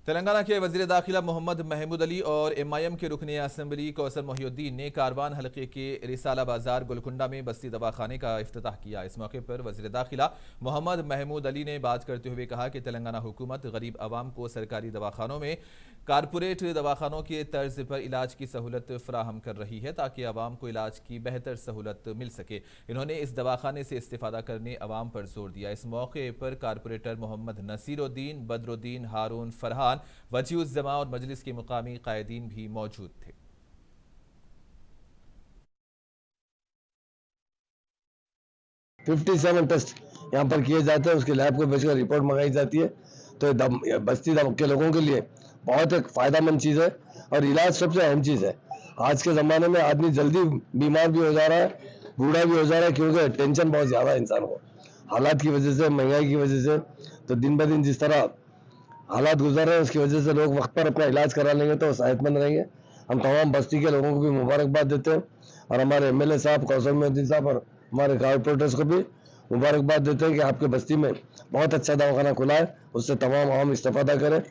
तेलंगाना के वज़ीर दाखिला मोहम्मद महमूद अली और MIM के रुकन असम्बली कौसर मोहिउद्दीन ने कारवान हलके के रिसाला बाजार गोलकुंडा में बस्ती दवाखाने का इफ्तिताह किया। इस मौके पर वज़ीर दाखिला मोहम्मद महमूद अली ने बात करते हुए कहा कि तेलंगाना हुकूमत गरीब आवाम को सरकारी दवाखानों में कारपोरेट दवाखानों के तर्ज पर इलाज की सहूलत फराहम कर रही है ताकि आवाम को इलाज की बेहतर सहूलत मिल सके। इन्होंने इस दवाखाने से इस्तिफादा करने आवाम पर जोर दिया। इस मौके पर कारपोरेटर मोहम्मद नसीरुद्दीन, बदरुद्दीन, हारून, फरहान, वजीउज़्ज़मा और मजलिस के मुकामी कायदीन भी मौजूद थे। 57 टेस्ट यहाँ पर किए जाते हैं, उसके लैब को भेजकर रिपोर्ट मंगाई जाती है। तो बस्ती के लोगों के लिए बहुत एक फायदेमंद चीज़ है और इलाज सबसे अहम चीज़ है। आज के ज़माने में आदमी जल्दी बीमार भी हो जा रहा है, बूढ़ा भी हो जा रहा है, क्योंकि टेंशन बहुत ज़्यादा है इंसान को, हालात की वजह से, महंगाई की वजह से। तो दिन ब दिन जिस तरह हालात गुजर रहे हैं उसकी वजह से लोग वक्त पर अपना इलाज करा लेंगे तो सेहतमंद रहेंगे। हम तमाम बस्ती के लोगों को भी मुबारकबाद देते हैं और हमारे MLA साहब, कौसर मोहिउद्दीन साहब और हमारे कारपोरेटर्स को भी मुबारकबाद देते हैं कि आपके बस्ती में बहुत अच्छा दवाखाना खुला है, उससे तमाम आवाम इस्तेफादा करें।